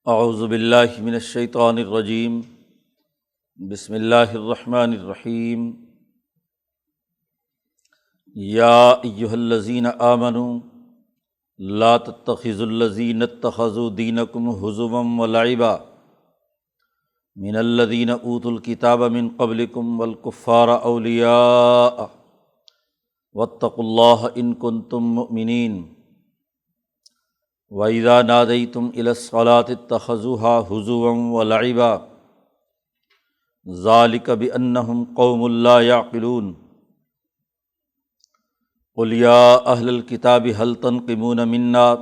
اعوذ باللہ من الشیطان الرجیم، بسم اللہ الرحمن الرحیم۔ یا ایہا الذین آمنوا لا تتخذوا الذین اتخذوا دینکم ہزوا ولعبا من الذین اوتوا الکتاب من قبلکم والکفار اولیاء واتقوا اللہ ان کنتم مؤمنین۔ وَإِذَا نَادَيْتُمْ إِلَى الصَّلَاةِ اتَّخَذُوهَا هُزُوًا وَلَعِبًا ذَلِكَ بِأَنَّهُمْ قَوْمٌ لَا يَعْقِلُونَ۔ قُلْ يَا أَهْلَ الْكِتَابِ هَلْ تَنْقِمُونَ مِنَّا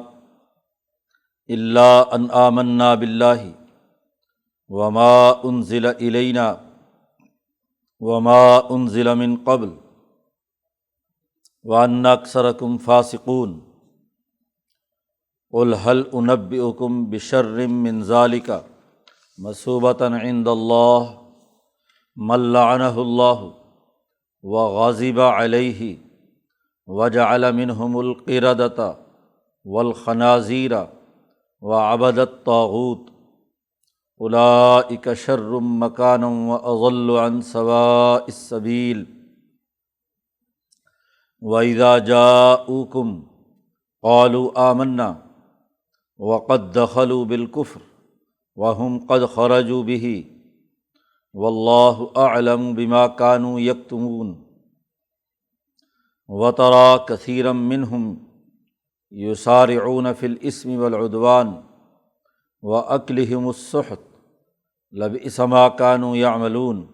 إِلَّا أَنْ آمَنَّا بِاللَّهِ وَمَا أُنزِلَ إِلَيْنَا وَمَا أُنزِلَ مِن قَبْلُ وَأَنَّ أَكْثَرَكُمْ فَاسِقُونَ۔ قُلْ هَلْ أُنَبِّئُكُمْ بِشَرٍّ مِّن ذَلِكَ مَثُوبَةً عِندَ اللَّهِ مَن لَّعَنَهُ اللَّهُ وَغَضِبَ عَلَيْهِ وَجَعَلَ مِنْهُمُ الْقِرَدَةَ وَالْخَنَازِيرَ وَعَبَدَ الطَّاغُوتَ أُولَٰئِكَ شَرٌّ مَّكَانًا وَأَضَلُّ عَن سَوَاءِ السَّبِيلِ۔ وَإِذَا جَاءُوكُمْ قَالُوا آمَنَّا وقد دخلوا بالکفر وهم قد خرجوا به واللہ اعلم بما كانوا یکتمون۔ وترى كثيرا منهم يسارعون في الإثم والعدوان وأكلهم السحت لبئس ما كانوا يعملون۔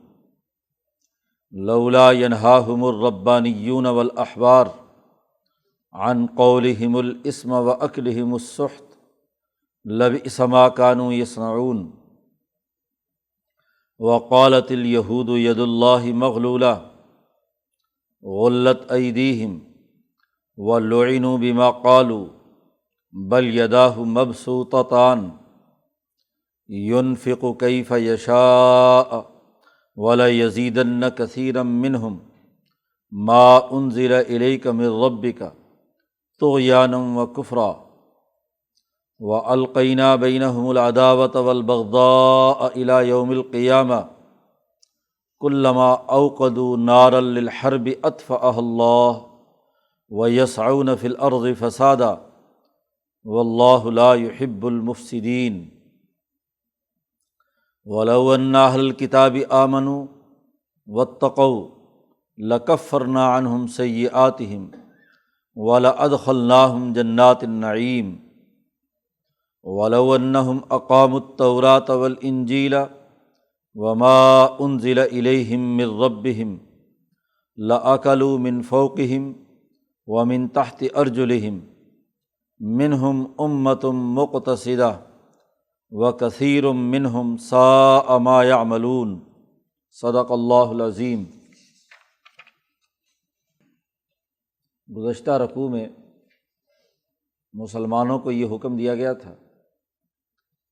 لولا ينهاهم الربانيون والأحبار عن قولهم الإثم وأكلهم السحت لبئس ما كانوا يصنعون۔ وقالت اليهود يد الله مغلولة غلت أيديهم ولعنوا بما قالوا بل يداه مبسوطتان ينفق كيف يشاء وليزيدن كثيرا منهم ما أنزل إليك من ربك طغيانا وكفرا وَأَلْقَيْنَا بَيْنَهُمُ الْعَدَاوَةَ وَالْبَغْضَاءَ إِلَىٰ يَوْمِ الْقِيَامَةِ كُلَّمَا أَوْقَدُوا نَارًا لِلْحَرْبِ أَطْفَأَهَا اللَّهُ وَيَسْعَوْنَ فِي الْأَرْضِ فَسَادًا وَاللَّهُ لَا يُحِبُّ الْمُفْسِدِينَ۔ وَلَوْ أَنَّ أَهْلَ الْكِتَابِ آمَنُوا وَاتَّقَوْا لَكَفَّرْنَا عَنْهُمْ سَيِّئَاتِهِمْ وَلَأَدْخَلْنَاهُمْ جَنَّاتِ النَّعِيمِ۔ وَلَوْ أَنَّهُمْ أَقَامُوا التَّوْرَاةَ وَالْإِنْجِيلَ وَمَا أُنزِلَ إِلَيْهِم مِّن رَّبِّهِمْ لَأَكَلُوا مِن فَوْقِهِمْ وَمِن تَحْتِ أَرْجُلِهِم مِّنْهُمْ أُمَّةٌ مُّقْتَصِدَةٌ وَكَثِيرٌ مِّنْهُمْ سَاءَ مَا يَعْمَلُونَ۔ صدق اللہ العظیم۔ گزشتہ رکوع میں مسلمانوں کو یہ حکم دیا گیا تھا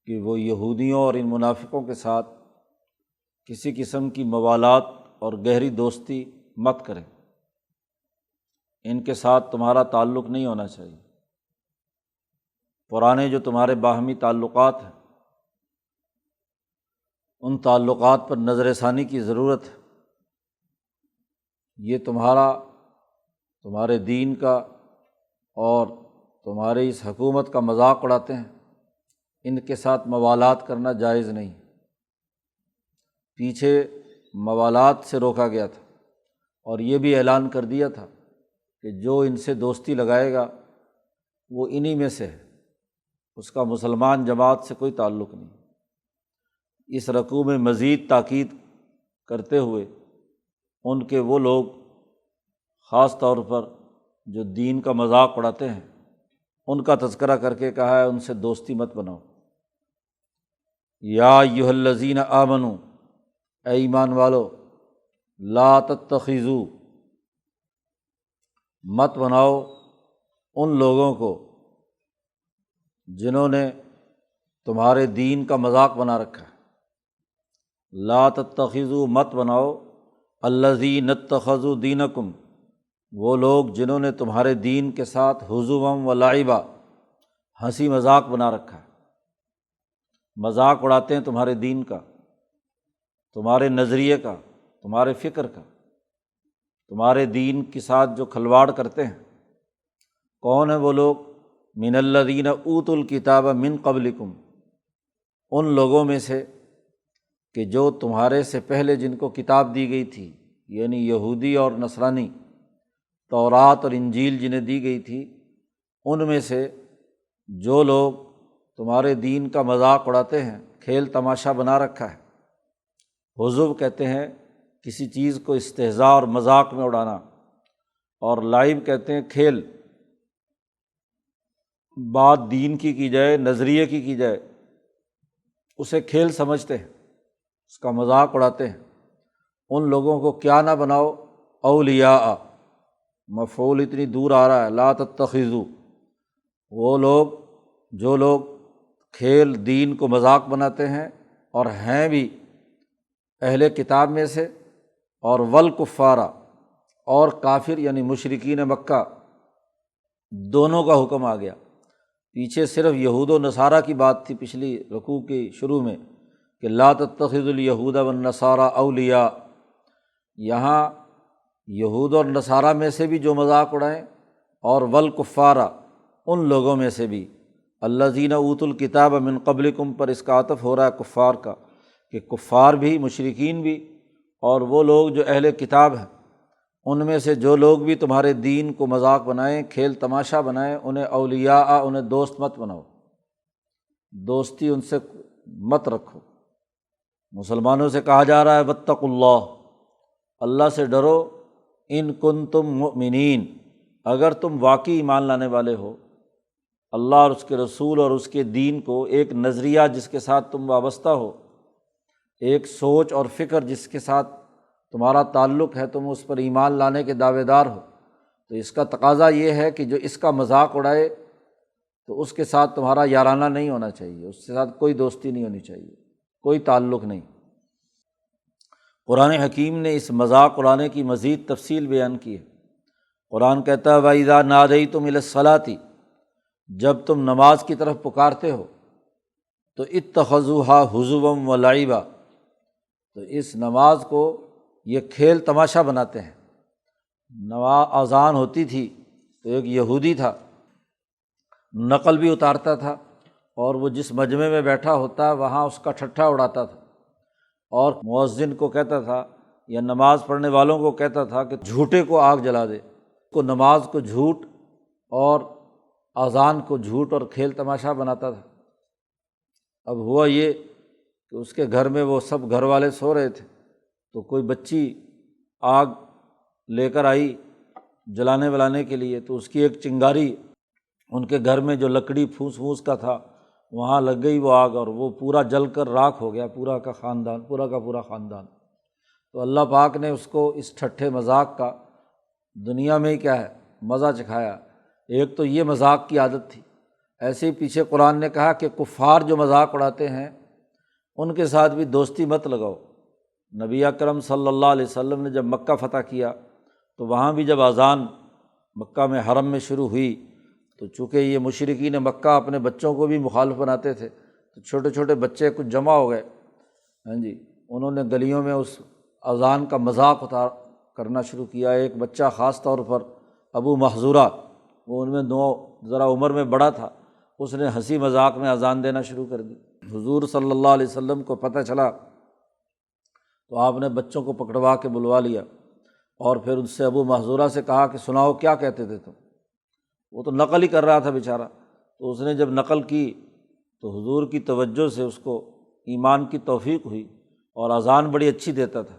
کہ وہ یہودیوں اور ان منافقوں کے ساتھ کسی قسم کی موالات اور گہری دوستی مت کریں، ان کے ساتھ تمہارا تعلق نہیں ہونا چاہیے۔ پرانے جو تمہارے باہمی تعلقات ہیں ان تعلقات پر نظر ثانی کی ضرورت ہے۔ یہ تمہارے دین کا اور تمہارے اس حکومت کا مذاق اڑاتے ہیں، ان کے ساتھ موالات کرنا جائز نہیں۔ پیچھے موالات سے روکا گیا تھا اور یہ بھی اعلان کر دیا تھا کہ جو ان سے دوستی لگائے گا وہ انہی میں سے ہے، اس کا مسلمان جماعت سے کوئی تعلق نہیں۔ اس رکوع میں مزید تاکید کرتے ہوئے ان کے وہ لوگ خاص طور پر جو دین کا مذاق اڑاتے ہیں ان کا تذکرہ کر کے کہا ہے ان سے دوستی مت بناؤ۔ یا ایھا الذین آمنوا، اے ایمان والو، لا تتخذوا، مت بناؤ ان لوگوں کو جنہوں نے تمہارے دین کا مذاق بنا رکھا ہے۔ لا تتخذوا، مت بناؤ الذین اتخذوا دینکم، وہ لوگ جنہوں نے تمہارے دین کے ساتھ ہزوا و لعبا، ہنسی مذاق بنا رکھا ہے۔ مذاق اڑاتے ہیں تمہارے دین کا، تمہارے نظریے کا، تمہارے فکر کا، تمہارے دین کے ساتھ جو کھلواڑ کرتے ہیں۔ کون ہیں وہ لوگ؟ من الذین اوتوا الکتاب من قبلکم، ان لوگوں میں سے کہ جو تمہارے سے پہلے جن کو کتاب دی گئی تھی، یعنی یہودی اور نصرانی، تورات اور انجیل جنہیں دی گئی تھی، ان میں سے جو لوگ تمہارے دین کا مذاق اڑاتے ہیں، کھیل تماشا بنا رکھا ہے۔ حضو کہتے ہیں کسی چیز کو استہزاء اور مذاق میں اڑانا، اور لائب کہتے ہیں کھیل، بات دین کی جائے، نظریے کی جائے، اسے کھیل سمجھتے ہیں، اس کا مذاق اڑاتے ہیں۔ ان لوگوں کو کیا نہ بناؤ، اولیاء، مفعول اتنی دور آ رہا ہے، لا تتخذوا، وہ لوگ جو لوگ کھیل دین کو مذاق بناتے ہیں اور ہیں بھی اہل کتاب میں سے، اور والکفارا، اور کافر یعنی مشرکین مکہ، دونوں کا حکم آ گیا۔ پیچھے صرف یہود و نصارہ کی بات تھی پچھلی رکوع کی شروع میں کہ لا تتخذوا الیہود والنصارى اولیاء، یہاں یہود اور نصارہ میں سے بھی جو مذاق اڑائیں، اور والکفارا، ان لوگوں میں سے بھی، الذین اوتوا الکتاب من قبلکم پر اس کا عطف ہو رہا ہے کفار کا، کہ کفار بھی، مشرکین بھی، اور وہ لوگ جو اہل کتاب ہیں، ان میں سے جو لوگ بھی تمہارے دین کو مذاق بنائیں، کھیل تماشا بنائیں، انہیں اولیاء، انہیں دوست مت بناؤ، دوستی ان سے مت رکھو۔ مسلمانوں سے کہا جا رہا ہے واتقوا اللہ، اللہ سے ڈرو، ان کنتم مؤمنین، اگر تم واقعی ایمان لانے والے ہو، اللہ اور اس کے رسول اور اس کے دین کو، ایک نظریہ جس کے ساتھ تم وابستہ ہو، ایک سوچ اور فکر جس کے ساتھ تمہارا تعلق ہے، تم اس پر ایمان لانے کے دعوے دار ہو، تو اس کا تقاضا یہ ہے کہ جو اس کا مذاق اڑائے تو اس کے ساتھ تمہارا یارانہ نہیں ہونا چاہیے، اس کے ساتھ کوئی دوستی نہیں ہونی چاہیے، کوئی تعلق نہیں۔ قرآن حکیم نے اس مذاق اڑانے کی مزید تفصیل بیان کی ہے۔ قرآن کہتا ہے وَإِذَا نَادَيْتُمْ إِلَى الصَّلَاةِ، جب تم نماز کی طرف پکارتے ہو تو اتخذوها حضوا ولعبا، تو اس نماز کو یہ کھیل تماشا بناتے ہیں۔ اذان ہوتی تھی تو ایک یہودی تھا، نقل بھی اتارتا تھا، اور وہ جس مجمع میں بیٹھا ہوتا وہاں اس کا ٹھٹھا اڑاتا تھا، اور مؤذن کو کہتا تھا یا نماز پڑھنے والوں کو کہتا تھا کہ جھوٹے کو آگ جلا دے، کو نماز کو جھوٹ اور اذان کو جھوٹ اور کھیل تماشا بناتا تھا۔ اب ہوا یہ کہ اس کے گھر میں وہ سب گھر والے سو رہے تھے، تو کوئی بچی آگ لے کر آئی جلانے ولانے کے لیے، تو اس کی ایک چنگاری ان کے گھر میں جو لکڑی پھونس پھونس کا تھا وہاں لگ گئی وہ آگ، اور وہ پورا جل کر راکھ ہو گیا، پورا کا پورا خاندان۔ تو اللہ پاک نے اس کو اس ٹھٹھے مذاق کا دنیا میں ہی کیا ہے مزہ چکھایا۔ ایک تو یہ مذاق کی عادت تھی، ایسے ہی پیچھے قرآن نے کہا کہ کفار جو مذاق اڑاتے ہیں ان کے ساتھ بھی دوستی مت لگاؤ۔ نبی اکرم صلی اللہ علیہ وسلم نے جب مکہ فتح کیا تو وہاں بھی جب اذان مکہ میں حرم میں شروع ہوئی تو چونکہ یہ مشرکین مکہ اپنے بچوں کو بھی مخالف بناتے تھے، تو چھوٹے چھوٹے بچے کچھ جمع ہو گئے، ہاں جی، انہوں نے گلیوں میں اس اذان کا مذاق کرنا شروع کیا۔ ایک بچہ خاص طور پر ابو محذورہ، وہ ان میں ذرا عمر میں بڑا تھا، اس نے ہنسی مذاق میں اذان دینا شروع کر دی۔ حضور صلی اللہ علیہ وسلم کو پتہ چلا تو آپ نے بچوں کو پکڑوا کے بلوا لیا، اور پھر ان سے ابو محذورہ سے کہا کہ سناؤ کیا کہتے تھے تم؟ وہ تو نقل ہی کر رہا تھا بیچارہ، تو اس نے جب نقل کی تو حضور کی توجہ سے اس کو ایمان کی توفیق ہوئی، اور اذان بڑی اچھی دیتا تھا،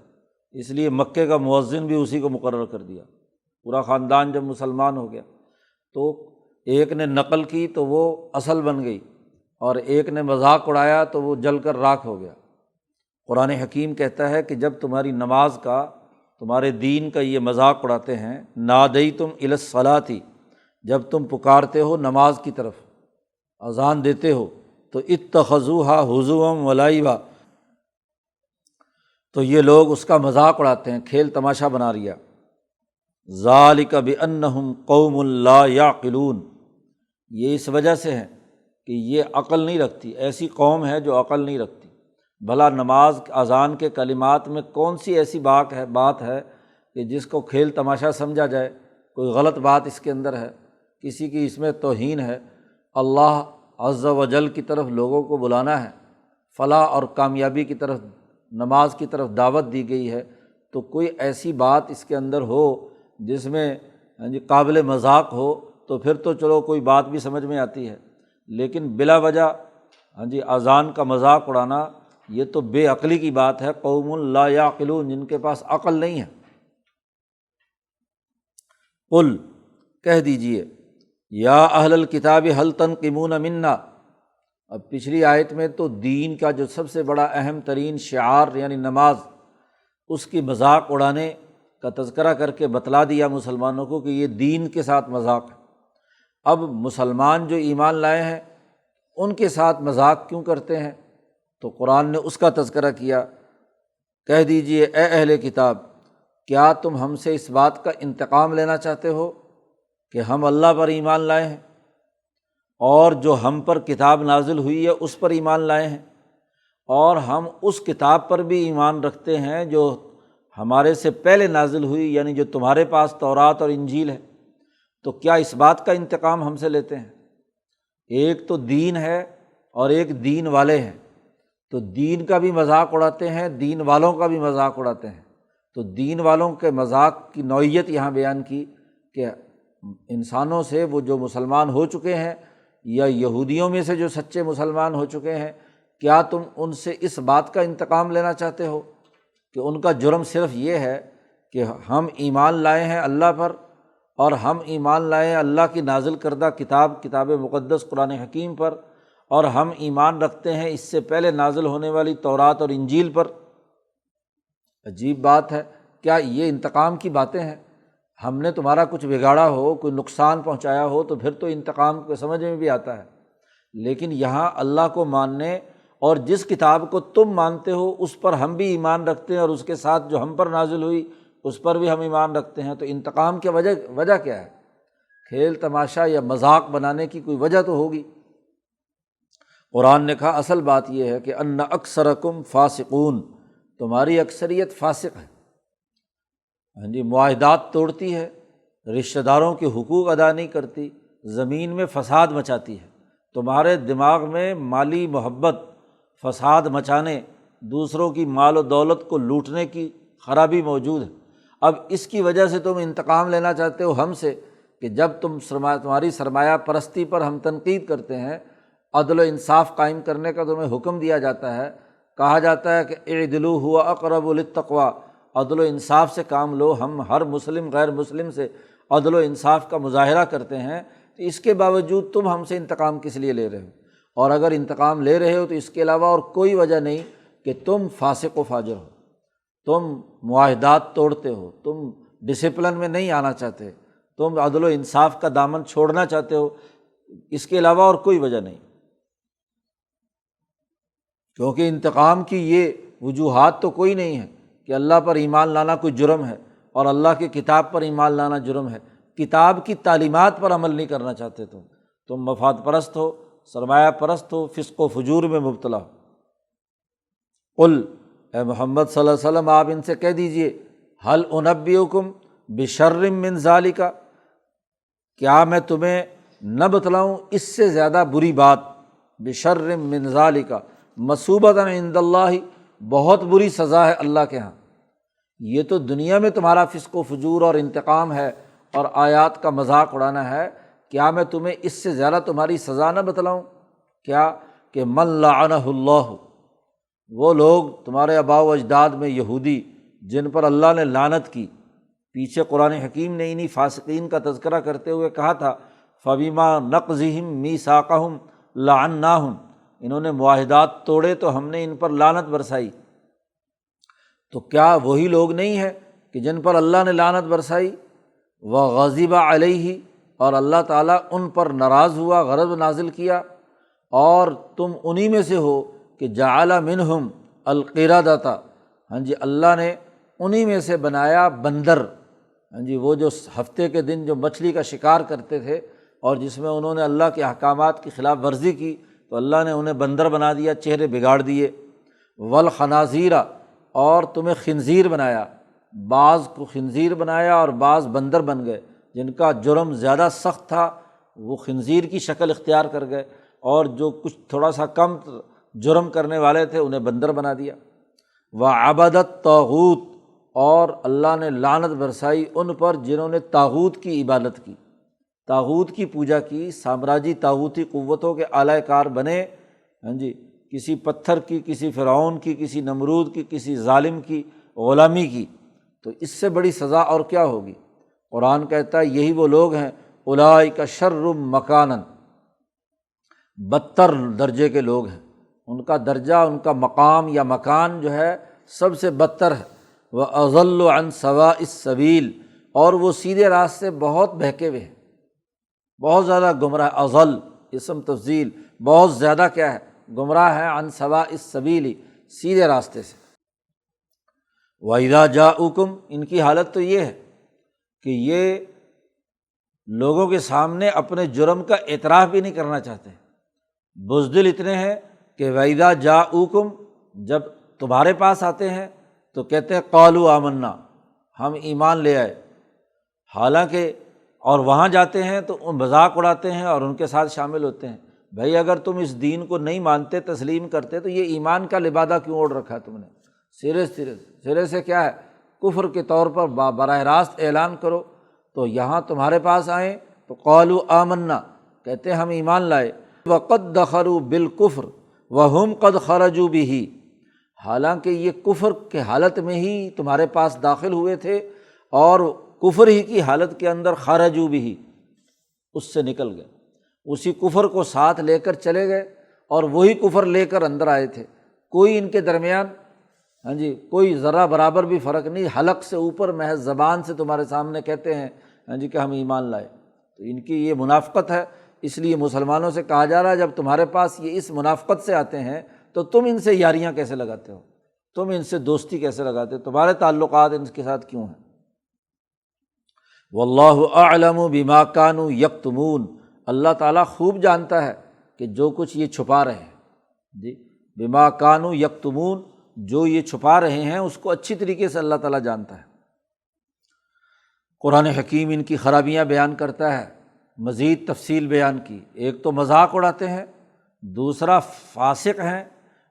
اس لیے مکے کا مؤذن بھی اسی کو مقرر کر دیا۔ پورا خاندان جب مسلمان ہو گیا تو ایک نے نقل کی تو وہ اصل بن گئی، اور ایک نے مذاق اڑایا تو وہ جل کر راکھ ہو گیا۔ قرآن حکیم کہتا ہے کہ جب تمہاری نماز کا، تمہارے دین کا یہ مذاق اڑاتے ہیں، نادیتم الی الصلاۃ، جب تم پکارتے ہو نماز کی طرف، اذان دیتے ہو، تو اتخذوها حضوا ولعبا، تو یہ لوگ اس کا مذاق اڑاتے ہیں، کھیل تماشا بنا لیا۔ ذالک بانہم قوم لا یعقلون، یہ اس وجہ سے ہے کہ یہ عقل نہیں رکھتی، ایسی قوم ہے جو عقل نہیں رکھتی۔ بھلا نماز اذان کے کلمات میں کون سی ایسی بات ہے کہ جس کو کھیل تماشا سمجھا جائے، کوئی غلط بات اس کے اندر ہے، کسی کی اس میں توہین ہے؟ اللہ عز و جل کی طرف لوگوں کو بلانا ہے، فلاح اور کامیابی کی طرف، نماز کی طرف دعوت دی گئی ہے، تو کوئی ایسی بات اس کے اندر ہو جس میں قابل مذاق ہو تو پھر تو چلو کوئی بات بھی سمجھ میں آتی ہے، لیکن بلا وجہ اذان کا مذاق اڑانا یہ تو بے عقلی کی بات ہے۔ قوم لا یعقلون، جن کے پاس عقل نہیں ہے۔ قل، کہہ دیجیے، یا اہل الکتاب هل تنقمون منا۔ اب پچھلی آیت میں تو دین کا جو سب سے بڑا اہم ترین شعار یعنی نماز، اس کی مذاق اڑانے کا تذکرہ کر کے بتلا دیا مسلمانوں کو کہ یہ دین کے ساتھ مذاق ہے۔ اب مسلمان جو ایمان لائے ہیں ان کے ساتھ مذاق کیوں کرتے ہیں؟ تو قرآن نے اس کا تذکرہ کیا۔ کہہ دیجیے اے اہل کتاب، کیا تم ہم سے اس بات کا انتقام لینا چاہتے ہو کہ ہم اللہ پر ایمان لائے ہیں اور جو ہم پر کتاب نازل ہوئی ہے اس پر ایمان لائے ہیں، اور ہم اس کتاب پر بھی ایمان رکھتے ہیں جو ہمارے سے پہلے نازل ہوئی، یعنی جو تمہارے پاس تورات اور انجیل ہے، تو کیا اس بات کا انتقام ہم سے لیتے ہیں؟ ایک تو دین ہے اور ایک دین والے ہیں، تو دین کا بھی مذاق اڑاتے ہیں، دین والوں کا بھی مذاق اڑاتے ہیں۔ تو دین والوں کے مذاق کی نوعیت یہاں بیان کی کہ انسانوں سے وہ جو مسلمان ہو چکے ہیں یا یہودیوں میں سے جو سچے مسلمان ہو چکے ہیں، کیا تم ان سے اس بات کا انتقام لینا چاہتے ہو کہ ان کا جرم صرف یہ ہے کہ ہم ایمان لائے ہیں اللہ پر، اور ہم ایمان لائے ہیں اللہ کی نازل کردہ کتاب مقدس قرآن حکیم پر، اور ہم ایمان رکھتے ہیں اس سے پہلے نازل ہونے والی تورات اور انجیل پر۔ عجیب بات ہے، کیا یہ انتقام کی باتیں ہیں؟ ہم نے تمہارا کچھ بگاڑا ہو، کوئی نقصان پہنچایا ہو تو پھر تو انتقام کو سمجھ میں بھی آتا ہے، لیکن یہاں اللہ کو ماننے اور جس کتاب کو تم مانتے ہو اس پر ہم بھی ایمان رکھتے ہیں، اور اس کے ساتھ جو ہم پر نازل ہوئی اس پر بھی ہم ایمان رکھتے ہیں، تو انتقام کی وجہ کیا ہے؟ کھیل تماشا یا مذاق بنانے کی کوئی وجہ تو ہوگی۔ قرآن نے کہا اصل بات یہ ہے کہ ان اکثرکم فاسقون، تمہاری اکثریت فاسق ہے، معاہدات توڑتی ہے، رشتہ داروں کے حقوق ادا نہیں کرتی، زمین میں فساد مچاتی ہے۔ تمہارے دماغ میں مالی محبت، فساد مچانے، دوسروں کی مال و دولت کو لوٹنے کی خرابی موجود ہے۔ اب اس کی وجہ سے تم انتقام لینا چاہتے ہو ہم سے کہ جب تمہاری سرمایہ پرستی پر ہم تنقید کرتے ہیں، عدل و انصاف قائم کرنے کا تمہیں حکم دیا جاتا ہے، کہا جاتا ہے کہ اعدلوا هو اقرب للتقوی، عدل و انصاف سے کام لو، ہم ہر مسلم غیر مسلم سے عدل و انصاف کا مظاہرہ کرتے ہیں، تو اس کے باوجود تم ہم سے انتقام کس لیے لے رہے ہو؟ اور اگر انتقام لے رہے ہو تو اس کے علاوہ اور کوئی وجہ نہیں کہ تم فاسق و فاجر ہو، تم معاہدات توڑتے ہو، تم ڈسپلن میں نہیں آنا چاہتے، تم عدل و انصاف کا دامن چھوڑنا چاہتے ہو، اس کے علاوہ اور کوئی وجہ نہیں۔ کیونکہ انتقام کی یہ وجوہات تو کوئی نہیں ہے کہ اللہ پر ایمان لانا کوئی جرم ہے اور اللہ کی کتاب پر ایمان لانا جرم ہے، کتاب کی تعلیمات پر عمل نہیں کرنا چاہتے، تم مفاد پرست ہو، سرمایہ پرست ہو، فسق و فجور میں مبتلا ہو۔ قل، اے محمد صلی اللہ علیہ وسلم آپ ان سے کہہ دیجئے، هل انبئکم بشر من ذالک، کیا میں تمہیں نہ بتلاؤں اس سے زیادہ بری بات، بشر من ذالک مثوبۃ عند اللہ، بہت بری سزا ہے اللہ کے ہاں۔ یہ تو دنیا میں تمہارا فسق و فجور اور انتقام ہے اور آیات کا مذاق اڑانا ہے، کیا میں تمہیں اس سے زیادہ تمہاری سزا نہ بتلاؤں؟ کیا کہ من لعنہ اللہ، وہ لوگ تمہارے آباء و اجداد میں یہودی جن پر اللہ نے لعنت کی۔ پیچھے قرآن حکیم نے انہی فاسقین کا تذکرہ کرتے ہوئے کہا تھا فَبِمَا نَقْضِهِمْ مِيثَاقَهُمْ لَعَنَّاهُمْ، انہوں نے معاہدات توڑے تو ہم نے ان پر لعنت برسائی۔ تو کیا وہی لوگ نہیں ہیں کہ جن پر اللہ نے لعنت برسائی؟ وَغَضِبَ عَلَيْهِ، اور اللہ تعالیٰ ان پر ناراض ہوا، غضب نازل کیا، اور تم انہی میں سے ہو کہ جعل منہم القردۃ، اللہ نے انہی میں سے بنایا بندر، وہ جو ہفتے کے دن جو مچھلی کا شکار کرتے تھے اور جس میں انہوں نے اللہ کے احکامات کی خلاف ورزی کی تو اللہ نے انہیں بندر بنا دیا، چہرے بگاڑ دیے۔ والخنازیر، اور تمہیں خنزیر بنایا، بعض کو خنزیر بنایا اور بعض بندر بن گئے، جن کا جرم زیادہ سخت تھا وہ خنزیر کی شکل اختیار کر گئے، اور جو کچھ تھوڑا سا کم جرم کرنے والے تھے انہیں بندر بنا دیا۔ وعبدت طاغوت، اور اللہ نے لعنت برسائی ان پر جنہوں نے طاغوت کی عبادت کی، طاغوت کی پوجا کی، سامراجی طاغوتی قوتوں کے اعلی کار بنے، کسی پتھر کی، کسی فرعون کی، کسی نمرود کی، کسی ظالم کی غلامی کی، تو اس سے بڑی سزا اور کیا ہوگی۔ قرآن کہتا ہے یہی وہ لوگ ہیں، اولئک شر مکانا، بدتر درجے کے لوگ ہیں، ان کا درجہ، ان کا مقام یا مکان جو ہے سب سے بدتر ہے۔ وَأَضَلُّ عَن سَوَاءِ السَّبِيلِ، اور وہ سیدھے راستے بہت بہکے ہوئے ہیں، بہت زیادہ گمراہ۔ اضل اسم تفضیل، بہت زیادہ کیا ہے، گمراہ ہے، عن سواء السبیل، سیدھے راستے سے۔ وَإِذَا جَاءُوكُمْ، ان کی حالت تو یہ ہے کہ یہ لوگوں کے سامنے اپنے جرم کا اعتراف بھی نہیں کرنا چاہتے، بزدل اتنے ہیں کہ وَإِذَا جَاءُوكُمْ، جب تمہارے پاس آتے ہیں تو کہتے ہیں قالوا آمنا، ہم ایمان لے آئے، حالانکہ اور وہاں جاتے ہیں تو مذاق اڑاتے ہیں اور ان کے ساتھ شامل ہوتے ہیں۔ بھائی اگر تم اس دین کو نہیں مانتے، تسلیم کرتے، تو یہ ایمان کا لبادہ کیوں اوڑھ رکھا ہے تم نے؟ سرے سے کیا ہے، کفر کے طور پر براہ راست اعلان کرو۔ تو یہاں تمہارے پاس آئیں تو قالوا آمنا، کہتے ہم ایمان لائے، وقد دخلوا بالکفر وہم قد خرجوا بہ، حالانکہ یہ کفر کے حالت میں ہی تمہارے پاس داخل ہوئے تھے اور کفر ہی کی حالت کے اندر خرجوا بہ، اس سے نکل گئے، اسی کفر کو ساتھ لے کر چلے گئے اور وہی کفر لے کر اندر آئے تھے۔ کوئی ان کے درمیان کوئی ذرہ برابر بھی فرق نہیں، حلق سے اوپر محض زبان سے تمہارے سامنے کہتے ہیں کہ ہم ایمان لائے۔ تو ان کی یہ منافقت ہے، اس لیے مسلمانوں سے کہا جا رہا ہے جب تمہارے پاس یہ اس منافقت سے آتے ہیں تو تم ان سے یاریاں کیسے لگاتے ہو، تم ان سے دوستی کیسے لگاتے ہو، تمہارے تعلقات ان کے ساتھ کیوں ہیں؟ واللہ اعلم بما کانوا یکتمون، اللہ تعالیٰ خوب جانتا ہے کہ جو کچھ یہ چھپا رہے ہیں، بما کانوا یکتمون، جو یہ چھپا رہے ہیں اس کو اچھی طریقے سے اللہ تعالیٰ جانتا ہے۔ قرآن حکیم ان کی خرابیاں بیان کرتا ہے، مزید تفصیل بیان کی، ایک تو مذاق اڑاتے ہیں، دوسرا فاسق ہیں،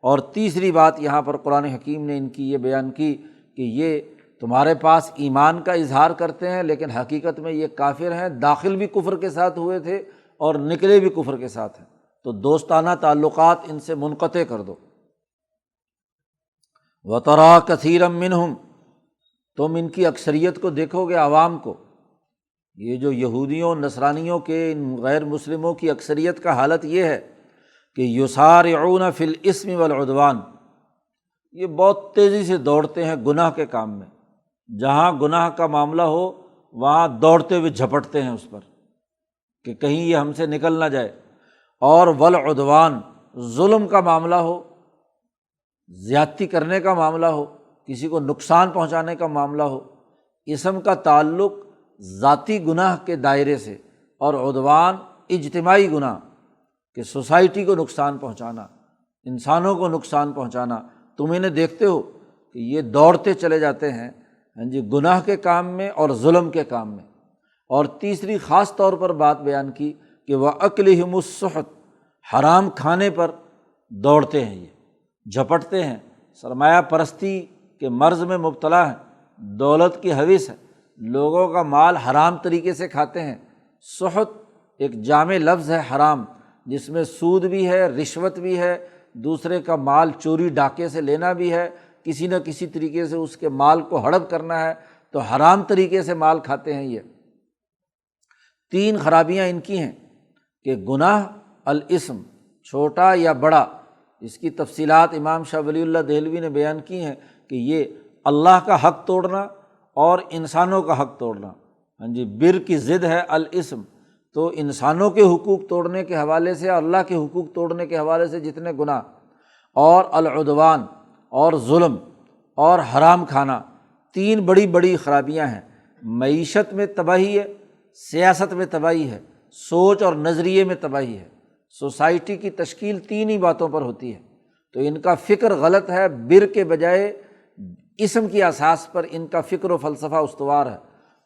اور تیسری بات یہاں پر قرآن حکیم نے ان کی یہ بیان کی کہ یہ تمہارے پاس ایمان کا اظہار کرتے ہیں لیکن حقیقت میں یہ کافر ہیں، داخل بھی کفر کے ساتھ ہوئے تھے اور نکلے بھی کفر کے ساتھ ہیں، تو دوستانہ تعلقات ان سے منقطع کر دو۔ وَتَرَىٰ كَثِيرًا مِّنْهُمْ، تم ان کی اکثریت کو دیکھو گے، عوام کو، یہ جو یہودیوں نصرانیوں کے ان غیر مسلموں کی اکثریت کا حالت یہ ہے کہ یسارعون فی الاسم والعدوان، یہ بہت تیزی سے دوڑتے ہیں گناہ کے کام میں، جہاں گناہ کا معاملہ ہو وہاں دوڑتے ہوئے جھپٹتے ہیں اس پر کہ کہیں یہ ہم سے نکل نہ جائے، اور والعدوان، ظلم کا معاملہ ہو، زیادتی کرنے کا معاملہ ہو، کسی کو نقصان پہنچانے کا معاملہ ہو، اسم کا تعلق ذاتی گناہ کے دائرے سے اور عدوان اجتماعی گناہ کہ سوسائٹی کو نقصان پہنچانا، انسانوں کو نقصان پہنچانا، تم انہیں دیکھتے ہو کہ یہ دوڑتے چلے جاتے ہیں گناہ کے کام میں اور ظلم کے کام میں۔ اور تیسری خاص طور پر بات بیان کی کہ وَأَكْلِهِمُ السُّحْتَ، حرام کھانے پر دوڑتے ہیں، یہ جھپٹتے ہیں، سرمایہ پرستی کے مرض میں مبتلا ہیں، دولت کی ہوس ہے، لوگوں کا مال حرام طریقے سے کھاتے ہیں۔ سحت ایک جامع لفظ ہے حرام، جس میں سود بھی ہے، رشوت بھی ہے، دوسرے کا مال چوری ڈاکے سے لینا بھی ہے، کسی نہ کسی طریقے سے اس کے مال کو ہڑپ کرنا ہے، تو حرام طریقے سے مال کھاتے ہیں۔ یہ تین خرابیاں ان کی ہیں کہ گناہ الاسم، چھوٹا یا بڑا، اس کی تفصیلات امام شاہ ولی اللہ دہلوی نے بیان کی ہیں کہ یہ اللہ کا حق توڑنا اور انسانوں کا حق توڑنا، بر کی ضد ہے الاسم، تو انسانوں کے حقوق توڑنے کے حوالے سے، اللہ کے حقوق توڑنے کے حوالے سے جتنے گناہ، اور العدوان اور ظلم اور حرام کھانا، تین بڑی بڑی خرابیاں ہیں۔ معیشت میں تباہی ہے، سیاست میں تباہی ہے، سوچ اور نظریے میں تباہی ہے۔ سوسائٹی کی تشکیل 3 ہی باتوں پر ہوتی ہے، تو ان کا فکر غلط ہے، بر کے بجائے اسم کی اساس پر ان کا فکر و فلسفہ استوار ہے۔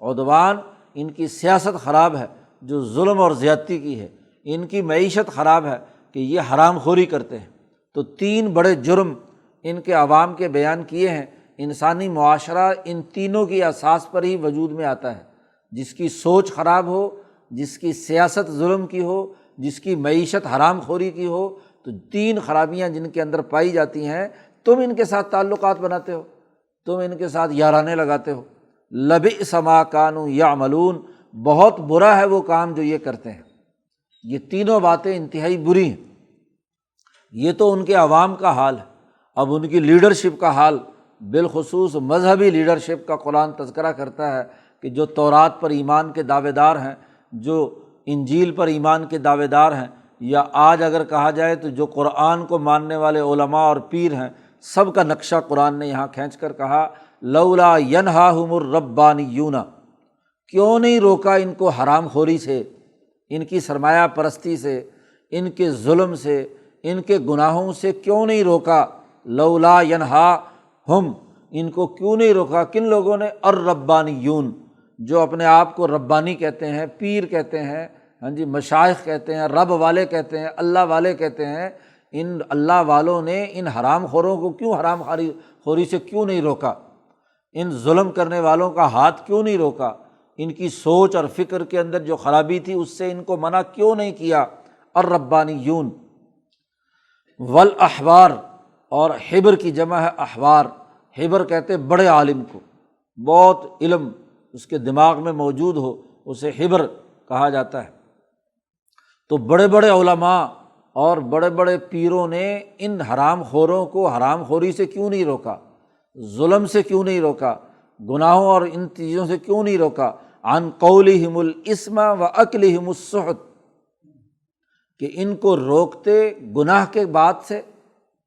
عدوان، ان کی سیاست خراب ہے جو ظلم اور زیادتی کی ہے، ان کی معیشت خراب ہے کہ یہ حرام خوری کرتے ہیں۔ تو 3 بڑے جرم ان کے عوام کے بیان کیے ہیں۔ انسانی معاشرہ ان تینوں کی اساس پر ہی وجود میں آتا ہے، جس کی سوچ خراب ہو، جس کی سیاست ظلم کی ہو، جس کی معیشت حرام خوری کی ہو، تو 3 خرابیاں جن کے اندر پائی جاتی ہیں، تم ان کے ساتھ تعلقات بناتے ہو، تم ان کے ساتھ یارانے لگاتے ہو۔ لبئس ما کانوا یعملون، بہت برا ہے وہ کام جو یہ کرتے ہیں۔ یہ تینوں باتیں انتہائی بری ہیں۔ یہ تو ان کے عوام کا حال ہے، اب ان کی لیڈرشپ کا حال، بالخصوص مذہبی لیڈرشپ کا قرآن تذکرہ کرتا ہے کہ جو تورات پر ایمان کے دعوے دار ہیں، جو انجیل پر ایمان کے دعوے دار ہیں، یا آج اگر کہا جائے تو جو قرآن کو ماننے والے علماء اور پیر ہیں، سب کا نقشہ قرآن نے یہاں کھینچ کر کہا لولا ینہاہم الربانیون، کیوں نہیں روکا ان کو حرام خوری سے، ان کی سرمایہ پرستی سے، ان کے ظلم سے، ان کے گناہوں سے کیوں نہیں روکا؟ لولا ینہاہم، ان کو کیوں نہیں روکا؟ کن لوگوں نے؟ الربانیون، جو اپنے آپ کو ربانی کہتے ہیں، پیر کہتے ہیں، ہاں جی، مشائخ کہتے ہیں، رب والے کہتے ہیں، اللہ والے کہتے ہیں، ان اللہ والوں نے ان حرام خوروں کو کیوں حرام خوری سے کیوں نہیں روکا؟ ان ظلم کرنے والوں کا ہاتھ کیوں نہیں روکا؟ ان کی سوچ اور فکر کے اندر جو خرابی تھی اس سے ان کو منع کیوں نہیں کیا؟ الربانیون والاحبار، اور حبر کی جمع ہے احبار۔ حبر کہتے بڑے عالم کو، بہت علم اس کے دماغ میں موجود ہو، اسے حبر کہا جاتا ہے۔ تو بڑے بڑے علماء اور بڑے بڑے پیروں نے ان حرام خوروں کو حرام خوری سے کیوں نہیں روکا؟ ظلم سے کیوں نہیں روکا؟ گناہوں اور ان چیزوں سے کیوں نہیں روکا؟ عن قولہم الاسم واکلہم السحت، کہ ان کو روکتے گناہ کے بات سے،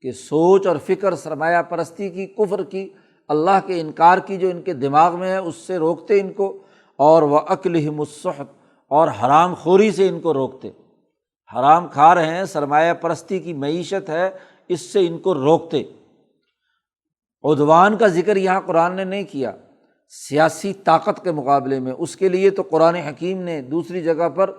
کہ سوچ اور فکر سرمایہ پرستی کی، کفر کی، اللہ کے انکار کی جو ان کے دماغ میں ہے اس سے روکتے ان کو، اور واکلہم السحت، اور حرام خوری سے ان کو روکتے۔ حرام کھا رہے ہیں، سرمایہ پرستی کی معیشت ہے، اس سے ان کو روکتے۔ عدوان کا ذکر یہاں قرآن نے نہیں کیا سیاسی طاقت کے مقابلے میں، اس کے لیے تو قرآن حکیم نے دوسری جگہ پر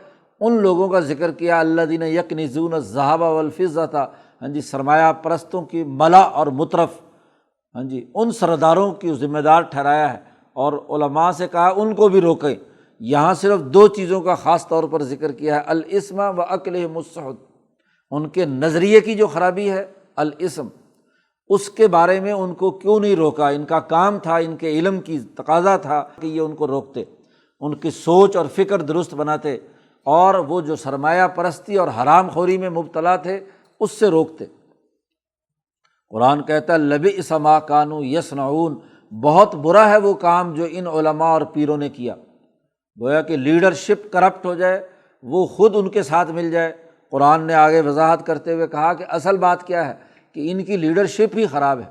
ان لوگوں کا ذکر کیا الذین یکنزون الذھب والفضۃ، ہاں جی، سرمایہ پرستوں کی ملا اور مترف، ہاں جی، ان سرداروں کی ذمہ دار ٹھہرایا ہے، اور علماء سے کہا ان کو بھی روکیں۔ یہاں صرف 2 چیزوں کا خاص طور پر ذکر کیا ہے، الاسم واکلہم السحت، ان کے نظریے کی جو خرابی ہے الاسم، اس کے بارے میں ان کو کیوں نہیں روکا؟ ان کا کام تھا، ان کے علم کی تقاضا تھا کہ یہ ان کو روکتے، ان کی سوچ اور فکر درست بناتے، اور وہ جو سرمایہ پرستی اور حرام خوری میں مبتلا تھے اس سے روکتے۔ قرآن کہتا ہے لبئس ما کانوا یصنعون، بہت برا ہے وہ کام جو ان علماء اور پیروں نے کیا۔ گویا کہ لیڈرشپ کرپٹ ہو جائے، وہ خود ان کے ساتھ مل جائے۔ قرآن نے آگے وضاحت کرتے ہوئے کہا کہ اصل بات کیا ہے کہ ان کی لیڈرشپ ہی خراب ہے،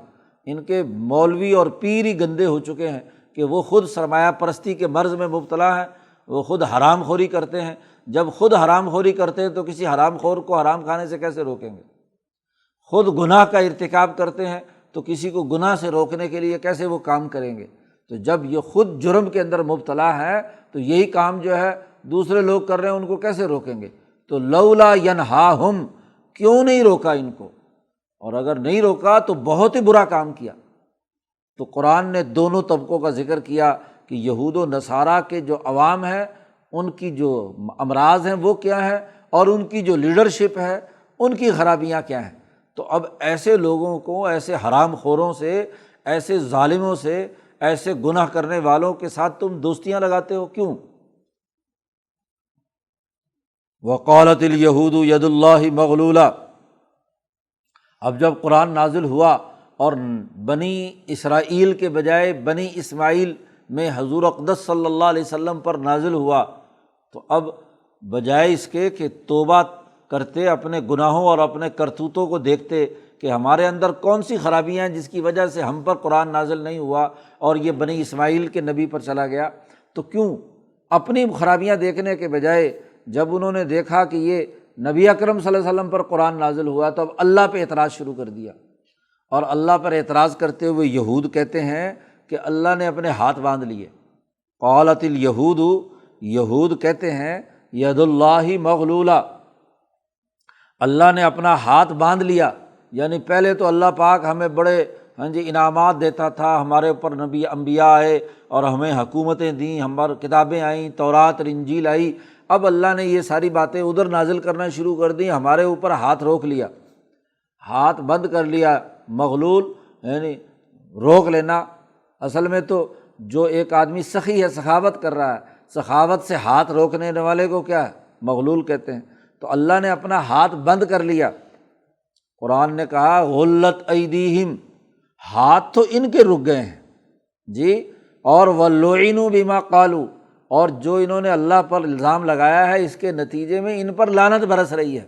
ان کے مولوی اور پیر ہی گندے ہو چکے ہیں کہ وہ خود سرمایہ پرستی کے مرض میں مبتلا ہیں، وہ خود حرام خوری کرتے ہیں۔ جب خود حرام خوری کرتے ہیں تو کسی حرام خور کو حرام کھانے سے کیسے روکیں گے؟ خود گناہ کا ارتکاب کرتے ہیں تو کسی کو گناہ سے روکنے کے لیے کیسے وہ کام کریں گے؟ تو جب یہ خود جرم کے اندر مبتلا ہے تو یہی کام جو ہے دوسرے لوگ کر رہے ہیں، ان کو کیسے روکیں گے؟ تو لولا ینہاہم، کیوں نہیں روکا ان کو؟ اور اگر نہیں روکا تو بہت ہی برا کام کیا۔ تو قرآن نے دونوں طبقوں کا ذکر کیا کہ یہود و نصارہ کے جو عوام ہیں ان کی جو امراض ہیں وہ کیا ہیں، اور ان کی جو لیڈرشپ ہے ان کی خرابیاں کیا ہیں۔ تو اب ایسے لوگوں کو، ایسے حرام خوروں سے، ایسے ظالموں سے، ایسے گناہ کرنے والوں کے ساتھ تم دوستیاں لگاتے ہو کیوں؟ وقالت الیہود ید اللہ مغلولہ، اب جب قرآن نازل ہوا اور بنی اسرائیل کے بجائے بنی اسماعیل میں حضور اقدس صلی اللہ علیہ وسلم پر نازل ہوا، تو اب بجائے اس کے کہ توبہ کرتے، اپنے گناہوں اور اپنے کرتوتوں کو دیکھتے کہ ہمارے اندر کون سی خرابیاں ہیں جس کی وجہ سے ہم پر قرآن نازل نہیں ہوا اور یہ بنی اسماعیل کے نبی پر چلا گیا، تو کیوں اپنی خرابیاں دیکھنے کے بجائے جب انہوں نے دیکھا کہ یہ نبی اکرم صلی اللہ علیہ وسلم پر قرآن نازل ہوا تو اب اللہ پہ اعتراض شروع کر دیا، اور اللہ پر اعتراض کرتے ہوئے یہود کہتے ہیں کہ اللہ نے اپنے ہاتھ باندھ لیے۔ قالت الیہود، یہود کہتے ہیں ید اللہ مغلولہ، اللہ نے اپنا ہاتھ باندھ لیا، یعنی پہلے تو اللہ پاک ہمیں بڑے انعامات دیتا تھا، ہمارے اوپر نبی انبیاء آئے اور ہمیں حکومتیں دیں، ہماری کتابیں آئیں، تورات اور انجیل آئی، اب اللہ نے یہ ساری باتیں ادھر نازل کرنا شروع کر دیں، ہمارے اوپر ہاتھ روک لیا، ہاتھ بند کر لیا۔ مغلول یعنی روک لینا، اصل میں تو جو ایک آدمی سخی ہے، سخاوت کر رہا ہے، سخاوت سے ہاتھ روکنے والے کو کیا ہے؟ مغلول کہتے ہیں۔ تو اللہ نے اپنا ہاتھ بند کر لیا۔ قرآن نے کہا غلت ایدیہم، ہاتھ تو ان کے رک گئے ہیں جی، اور وَلُعِنُوا بِمَا قَالُوا، اور جو انہوں نے اللہ پر الزام لگایا ہے اس کے نتیجے میں ان پر لعنت برس رہی ہے۔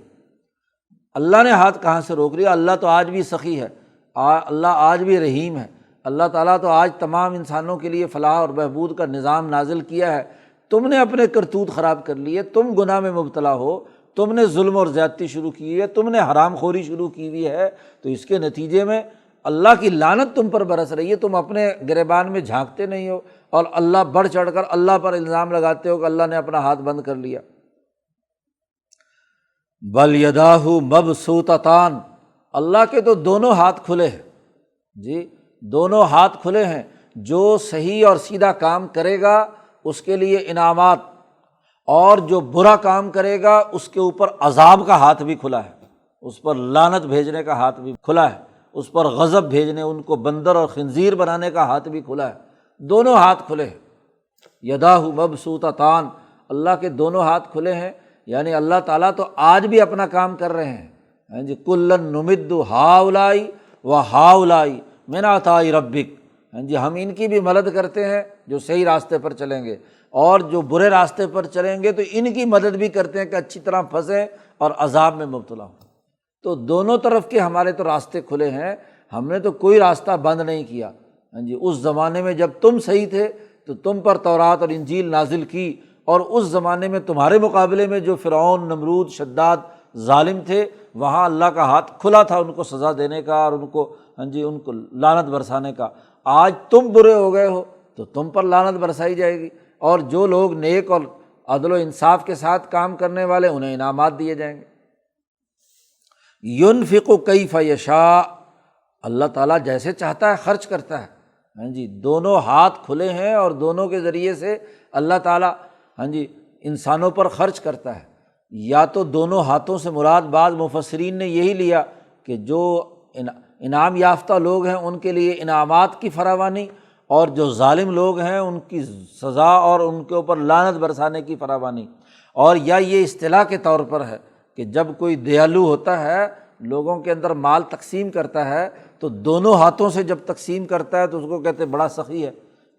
اللہ نے ہاتھ کہاں سے روک لیا؟ اللہ تو آج بھی سخی ہے، اللہ آج بھی رحیم ہے، اللہ تعالیٰ تو آج تمام انسانوں کے لیے فلاح اور بہبود کا نظام نازل کیا ہے۔ تم نے اپنے کرتوت خراب کر لیے، تم گناہ میں مبتلا ہو، تم نے ظلم اور زیادتی شروع کی ہے، تم نے حرام خوری شروع کی ہوئی ہے، تو اس کے نتیجے میں اللہ کی لعنت تم پر برس رہی ہے۔ تم اپنے گریبان میں جھانکتے نہیں ہو اور اللہ بڑھ چڑھ کر اللہ پر الزام لگاتے ہو کہ اللہ نے اپنا ہاتھ بند کر لیا۔ بل یداہ مبسوطتان، اللہ کے تو دونوں ہاتھ کھلے ہیں جی، دونوں ہاتھ کھلے ہیں۔ جو صحیح اور سیدھا کام کرے گا اس کے لیے انعامات، اور جو برا کام کرے گا اس کے اوپر عذاب کا ہاتھ بھی کھلا ہے، اس پر لعنت بھیجنے کا ہاتھ بھی کھلا ہے، اس پر غضب بھیجنے، ان کو بندر اور خنزیر بنانے کا ہاتھ بھی کھلا ہے۔ دونوں ہاتھ کھلے ہیں۔ یداہ مبسوطتان، اللہ کے دونوں ہاتھ کھلے ہیں، یعنی اللہ تعالیٰ تو آج بھی اپنا کام کر رہے ہیں جی۔ کلن نمد ہؤلاء و ہؤلاء من عطاء ربک، جی ہم ان کی بھی مدد کرتے ہیں جو صحیح راستے پر چلیں گے، اور جو برے راستے پر چلیں گے تو ان کی مدد بھی کرتے ہیں کہ اچھی طرح پھنسیں اور عذاب میں مبتلا ہوں۔ تو دونوں طرف کے ہمارے تو راستے کھلے ہیں، ہم نے تو کوئی راستہ بند نہیں کیا جی۔ اس زمانے میں جب تم صحیح تھے تو تم پر تورات اور انجیل نازل کی، اور اس زمانے میں تمہارے مقابلے میں جو فرعون، نمرود، شداد ظالم تھے، وہاں اللہ کا ہاتھ کھلا تھا ان کو سزا دینے کا اور ان کو لعنت برسانے کا۔ آج تم برے ہو گئے ہو تو تم پر لعنت برسائی جائے گی، اور جو لوگ نیک اور عدل و انصاف کے ساتھ کام کرنے والے انہیں انعامات دیے جائیں گے۔ ينفق کیف یشاء، اللہ تعالیٰ جیسے چاہتا ہے خرچ کرتا ہے جی۔ دونوں ہاتھ کھلے ہیں اور دونوں کے ذریعے سے اللہ تعالیٰ انسانوں پر خرچ کرتا ہے۔ یا تو دونوں ہاتھوں سے مراد بعض مفسرین نے یہی لیا کہ جو انعام یافتہ لوگ ہیں ان کے لیے انعامات کی فراوانی، اور جو ظالم لوگ ہیں ان کی سزا اور ان کے اوپر لعنت برسانے کی فراوانی۔ اور یا یہ اصطلاح کے طور پر ہے کہ جب کوئی دیالو ہوتا ہے، لوگوں کے اندر مال تقسیم کرتا ہے، تو دونوں ہاتھوں سے جب تقسیم کرتا ہے تو اس کو کہتے ہیں بڑا سخی ہے۔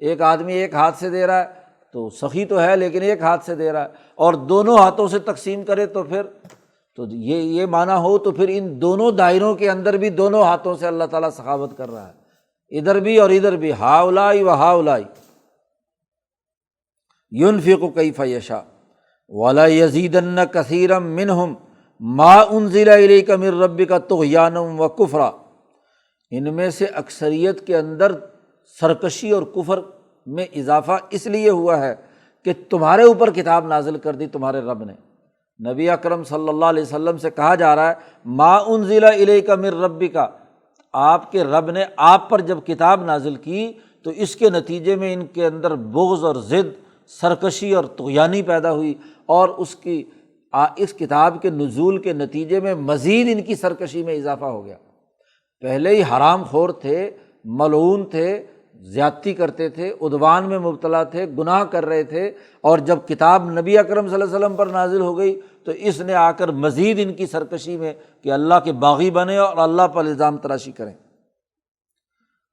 ایک آدمی ایک ہاتھ سے دے رہا ہے تو سخی تو ہے لیکن ایک ہاتھ سے دے رہا ہے، اور دونوں ہاتھوں سے تقسیم کرے تو پھر تو یہ معنی ہو تو پھر ان دونوں دائروں کے اندر بھی دونوں ہاتھوں سے اللہ تعالیٰ سخاوت کر رہا ہے، ادھر بھی اور ادھر بھی، ہؤلاء و ہؤلاء۔ ينفق کیف یشاء وَلَيَزِيدَنَّ كَثِيرًا مِّنْهُمْ مَا أُنزِلَ إِلَيْكَ مِن رَّبِّكَ طُغْيَانًا وَكُفْرًا، ان میں سے اکثریت کے اندر سرکشی اور کفر میں اضافہ اس لیے ہوا ہے کہ تمہارے اوپر کتاب نازل کر دی تمہارے رب نے۔ نبی اکرم صلی اللہ علیہ وسلم سے کہا جا رہا ہے ما انزل الیک من ربک، آپ کے رب نے آپ پر جب کتاب نازل کی تو اس کے نتیجے میں ان کے اندر بغض اور ضد، سرکشی اور طغیانی پیدا ہوئی، اور اس کتاب کے نزول کے نتیجے میں مزید ان کی سرکشی میں اضافہ ہو گیا۔ پہلے ہی حرام خور تھے، ملعون تھے، زیادتی کرتے تھے، عدوان میں مبتلا تھے، گناہ کر رہے تھے، اور جب کتاب نبی اکرم صلی اللہ علیہ وسلم پر نازل ہو گئی تو اس نے آ کر مزید ان کی سرکشی میں کہ اللہ کے باغی بنے اور اللہ پر الزام تراشی کریں۔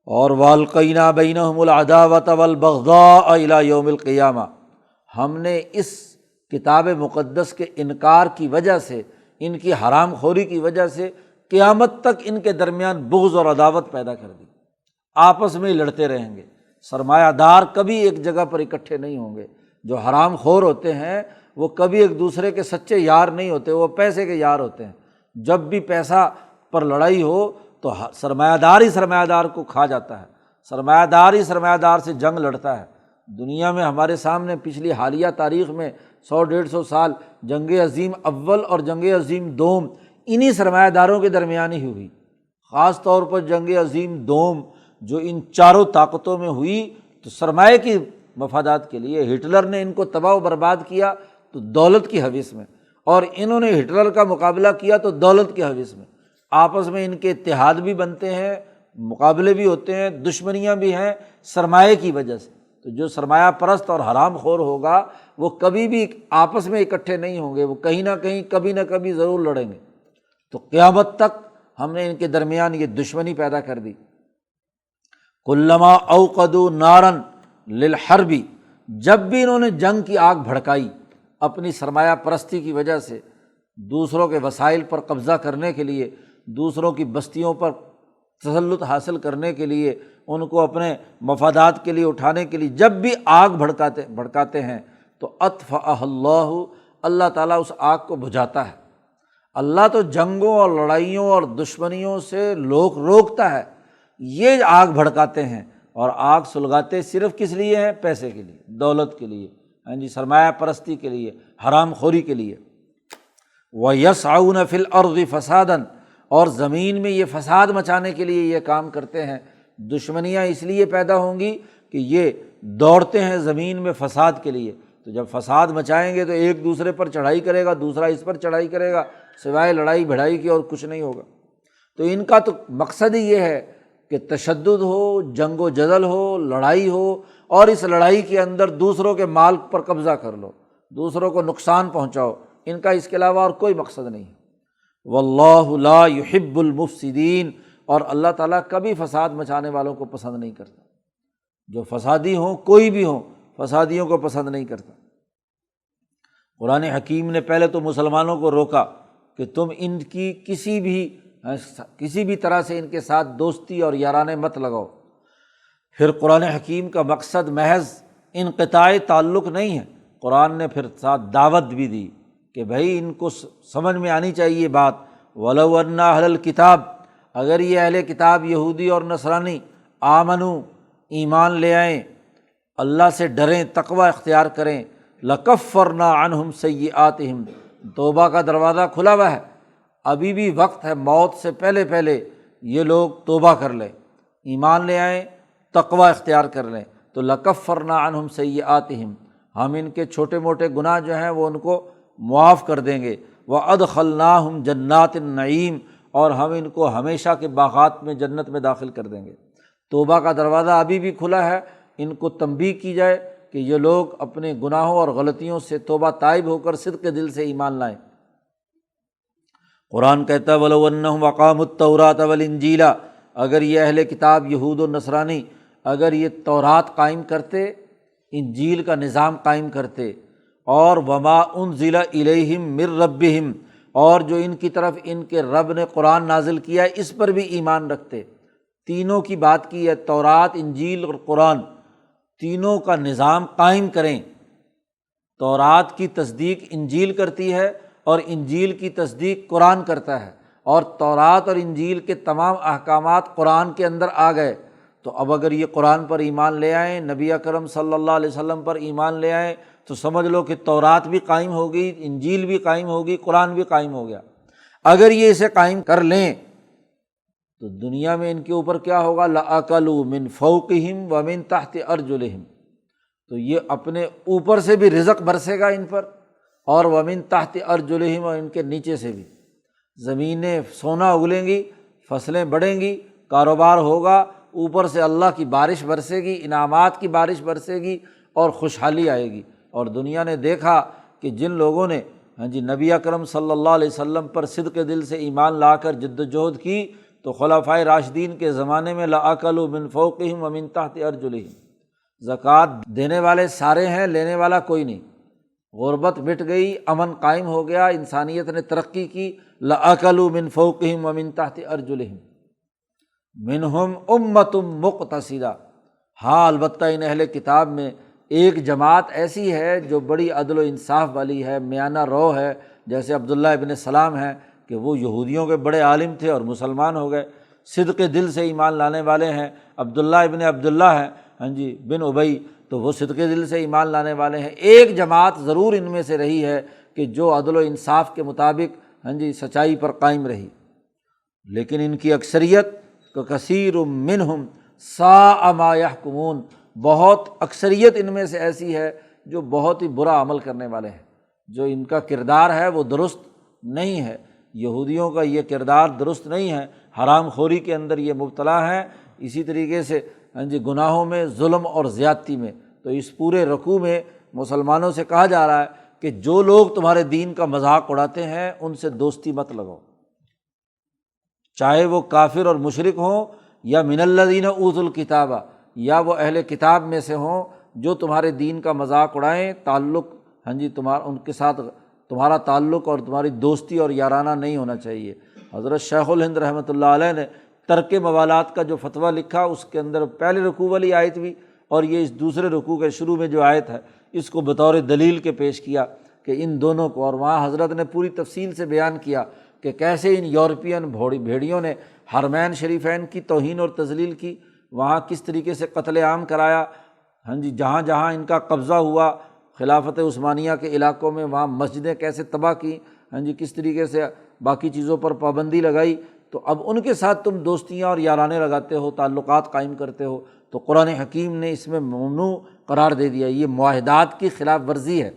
اور وَأَلْقَيْنَا بَيْنَهُمُ الْعَدَاوَةَ وَالْبَغْضَاءَ إِلَىٰ يَوْمِ الْقِيَامَةِ، ہم نے اس کتاب مقدس کے انکار کی وجہ سے، ان کی حرام خوری کی وجہ سے قیامت تک ان کے درمیان بغض اور عداوت پیدا کر دی، آپس میں لڑتے رہیں گے۔ سرمایہ دار کبھی ایک جگہ پر اکٹھے نہیں ہوں گے، جو حرام خور ہوتے ہیں وہ کبھی ایک دوسرے کے سچے یار نہیں ہوتے، وہ پیسے کے یار ہوتے ہیں۔ جب بھی پیسہ پر لڑائی ہو تو سرمایہ دار ہی سرمایہ دار کو کھا جاتا ہے، سرمایہ دار ہی سرمایہ دار سے جنگ لڑتا ہے۔ دنیا میں ہمارے سامنے پچھلی حالیہ تاریخ میں 100-150 سال جنگ عظیم اول اور جنگ عظیم دوم انہی سرمایہ داروں کے درمیان ہی ہوئی۔ خاص طور پر جنگ عظیم دوم جو ان چاروں طاقتوں میں ہوئی تو سرمایہ کی مفادات کے لیے، ہٹلر نے ان کو تباہ و برباد کیا تو دولت کی ہوس میں، اور انہوں نے ہٹلر کا مقابلہ کیا تو دولت کی ہوس میں۔ آپس میں ان کے اتحاد بھی بنتے ہیں، مقابلے بھی ہوتے ہیں، دشمنیاں بھی ہیں سرمایہ کی وجہ سے۔ تو جو سرمایہ پرست اور حرام خور ہوگا وہ کبھی بھی آپس میں اکٹھے نہیں ہوں گے، وہ کہیں نہ کہیں کبھی نہ کبھی ضرور لڑیں گے۔ تو قیامت تک ہم نے ان کے درمیان یہ دشمنی پیدا کر دی۔ کلما اوقدوا نارا للحرب، جب بھی انہوں نے جنگ کی آگ بھڑکائی اپنی سرمایہ پرستی کی وجہ سے، دوسروں کے وسائل پر قبضہ کرنے کے لیے، دوسروں کی بستیوں پر تسلط حاصل کرنے کے لیے، ان کو اپنے مفادات کے لیے اٹھانے کے لیے جب بھی آگ بھڑکاتے ہیں تو اطفأ اللہ، اللہ تعالیٰ اس آگ کو بجھاتا ہے۔ اللہ تو جنگوں اور لڑائیوں اور دشمنیوں سے روکتا ہے، یہ آگ بھڑکاتے ہیں، اور آگ سلگاتے صرف کس لیے ہیں؟ پیسے کے لیے، دولت کے لیے، ہاں جی، سرمایہ پرستی کے لیے، حرام خوری کے لیے۔ وَيَسْعَوْنَ فِي الْأَرْضِ فَسَادًا، اور زمین میں یہ فساد مچانے کے لیے یہ کام کرتے ہیں۔ دشمنیاں اس لیے پیدا ہوں گی کہ یہ دوڑتے ہیں زمین میں فساد کے لیے، تو جب فساد مچائیں گے تو ایک دوسرے پر چڑھائی کرے گا، دوسرا اس پر چڑھائی کرے گا، سوائے لڑائی بھڑائی کی اور کچھ نہیں ہوگا۔ تو ان کا تو مقصد ہی یہ ہے کہ تشدد ہو، جنگ و جدل ہو، لڑائی ہو، اور اس لڑائی کے اندر دوسروں کے مال پر قبضہ کر لو، دوسروں کو نقصان پہنچاؤ۔ ان کا اس کے علاوہ اور کوئی مقصد نہیں ہے۔ واللہ لا یحب المفسدین، اور اللہ تعالیٰ کبھی فساد مچانے والوں کو پسند نہیں کرتا۔ جو فسادی ہوں، کوئی بھی ہوں، فسادیوں کو پسند نہیں کرتا۔ قرآن حکیم نے پہلے تو مسلمانوں کو روکا کہ تم ان کی کسی بھی طرح سے ان کے ساتھ دوستی اور یارانے مت لگاؤ۔ پھر قرآن حکیم کا مقصد محض انقطاع تعلق نہیں ہے، قرآن نے پھر ساتھ دعوت بھی دی کہ بھائی ان کو سمجھ میں آنی چاہیے بات۔ وَلَوْ أَنَّ أَهْلَ الْكِتَابِ، اگر یہ اہل کتاب یہودی اور نصرانی آمنو، ایمان لے آئیں، اللہ سے ڈریں، تقوی اختیار کریں، لَكَفَّرْنَا عَنْهُمْ سَيِّئَاتِهِمْ، توبہ کا دروازہ کھلا ہوا ہے، ابھی بھی وقت ہے، موت سے پہلے پہلے یہ لوگ توبہ کر لیں، ایمان لے آئیں، تقوی اختیار کر لیں، تو لَكَفَّرْنَا عَنْهُمْ سَيِّئَاتِهِمْ، ہم ان کے چھوٹے موٹے گناہ جو ہیں وہ ان کو معاف کر دیں گے۔ وَأَدْخَلْنَاهُمْ جَنَّاتِ النَّعِيمِ، اور ہم ان کو ہمیشہ کے باغات میں جنت میں داخل کر دیں گے۔ توبہ کا دروازہ ابھی بھی کھلا ہے، ان کو تنبیہ کی جائے کہ یہ لوگ اپنے گناہوں اور غلطیوں سے توبہ تائب ہو کر صدق دل سے ایمان لائیں۔ قرآن کہتا ہے وَلَوْ أَنَّهُمْ أَقَامُوا التَّوْرَاةَ وَالْإِنْجِيلَ، اگر یہ اہل کتاب یہود و نصرانی اگر یہ تورات قائم کرتے، انجیل کا نظام قائم کرتے، اور وما انزل الیہم من ربہم، اور جو ان کی طرف ان کے رب نے قرآن نازل کیا ہے اس پر بھی ایمان رکھتے، تینوں کی بات کی ہے، تورات، انجیل اور قرآن، تینوں کا نظام قائم کریں۔ تورات کی تصدیق انجیل کرتی ہے اور انجیل کی تصدیق قرآن کرتا ہے، اور تورات اور انجیل کے تمام احکامات قرآن کے اندر آ گئے۔ تو اب اگر یہ قرآن پر ایمان لے آئیں، نبی اکرم صلی اللہ علیہ وسلم پر ایمان لے آئیں، تو سمجھ لو کہ تورات بھی قائم ہو گئی، انجیل بھی قائم ہوگی، قرآن بھی قائم ہو گیا۔ اگر یہ اسے قائم کر لیں تو دنیا میں ان کے اوپر کیا ہوگا؟ لَأَكَلُوا مِن فَوْقِهِمْ وَمِن تَحْتِ أَرْجُلِهِمْ، تو یہ اپنے اوپر سے بھی رزق برسے گا ان پر، اور وَمِن تَحْتِ أَرْجُلِهِمْ، اور ان کے نیچے سے بھی زمینیں سونا اگلیں گی، فصلیں بڑھیں گی، کاروبار ہوگا، اوپر سے اللہ کی بارش برسے گی، انعامات کی بارش برسے گی اور خوشحالی آئے گی۔ اور دنیا نے دیکھا کہ جن لوگوں نے نبی اکرم صلی اللہ علیہ وسلم پر صدق دل سے ایمان لا کر جد و جہد کی، تو خلفائے راشدین کے زمانے میں لَأَكَلُوا مِن فَوْقِهِمْ وَمِن تَحْتِ أَرْجُلِهِمْ، زکوٰۃ دینے والے سارے ہیں، لینے والا کوئی نہیں، غربت مٹ گئی، امن قائم ہو گیا، انسانیت نے ترقی کی۔ لَأَكَلُوا مِن فَوْقِهِمْ وَمِن تَحْتِ أَرْجُلِهِمْ مِنْهُمْ أُمَّةٌ مُقْتَصِدَةٌ، ہاں البتہ ان اہل کتاب میں ایک جماعت ایسی ہے جو بڑی عدل و انصاف والی ہے، میانہ رو ہے، جیسے عبداللہ ابن سلام ہیں کہ وہ یہودیوں کے بڑے عالم تھے اور مسلمان ہو گئے، صدق دل سے ایمان لانے والے ہیں۔ عبداللہ ابن عبداللہ ہیں، ہاں جی، بن ابی، تو وہ صدق دل سے ایمان لانے والے ہیں۔ ایک جماعت ضرور ان میں سے رہی ہے کہ جو عدل و انصاف کے مطابق ہاں جی سچائی پر قائم رہی، لیکن ان کی اکثریت تو کثیر منہم ساء ما یحکمون، بہت اکثریت ان میں سے ایسی ہے جو بہت ہی برا عمل کرنے والے ہیں، جو ان کا کردار ہے وہ درست نہیں ہے۔ یہودیوں کا یہ کردار درست نہیں ہے، حرام خوری کے اندر یہ مبتلا ہیں، اسی طریقے سے ہاں جی گناہوں میں، ظلم اور زیادتی میں۔ تو اس پورے رکوع میں مسلمانوں سے کہا جا رہا ہے کہ جو لوگ تمہارے دین کا مذاق اڑاتے ہیں ان سے دوستی مت لگاؤ، چاہے وہ کافر اور مشرک ہوں یا من الذین اوتوا الکتاب، یا وہ اہل کتاب میں سے ہوں جو تمہارے دین کا مذاق اڑائیں، تعلق ہاں جی ان کے ساتھ تمہارا تعلق اور تمہاری دوستی اور یارانہ نہیں ہونا چاہیے۔ حضرت شیخ الہند رحمۃ اللہ علیہ نے ترک موالات کا جو فتویٰ لکھا، اس کے اندر پہلے رکوع والی آیت بھی اور یہ اس دوسرے رکوع کے شروع میں جو آیت ہے اس کو بطور دلیل کے پیش کیا کہ ان دونوں کو، اور وہاں حضرت نے پوری تفصیل سے بیان کیا کہ کیسے ان یورپین بھیڑیوں نے حرمین شریفین کی توہین اور تذلیل کی، وہاں کس طریقے سے قتل عام کرایا، ہاں جی جہاں جہاں ان کا قبضہ ہوا خلافت عثمانیہ کے علاقوں میں، وہاں مسجدیں کیسے تباہ کی، ہاں جی کس طریقے سے باقی چیزوں پر پابندی لگائی۔ تو اب ان کے ساتھ تم دوستیاں اور یارانے لگاتے ہو، تعلقات قائم کرتے ہو، تو قرآن حکیم نے اس میں ممنوع قرار دے دیا، یہ معاہدات کی خلاف ورزی ہے۔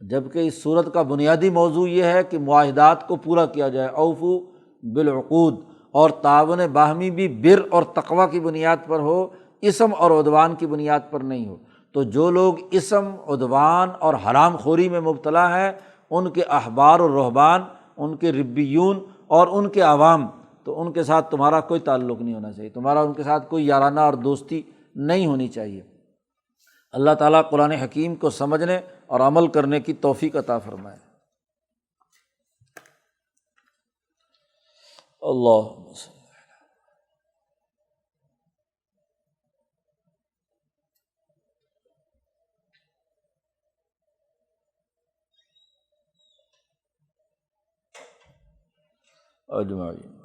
جبکہ اس صورت کا بنیادی موضوع یہ ہے کہ معاہدات کو پورا کیا جائے، اوفو بالعقود، اور تعاون باہمی بھی بر اور تقوی کی بنیاد پر ہو، اسم اور عدوان کی بنیاد پر نہیں ہو۔ تو جو لوگ اسم، عدوان اور حرام خوری میں مبتلا ہیں، ان کے احبار و رہبان، ان کے ربیون اور ان کے عوام، تو ان کے ساتھ تمہارا کوئی تعلق نہیں ہونا چاہیے، تمہارا ان کے ساتھ کوئی یارانہ اور دوستی نہیں ہونی چاہیے۔ اللہ تعالیٰ قرآن حکیم کو سمجھنے اور عمل کرنے کی توفیق عطا فرمائے۔ اللہم صل۔ اجمعین۔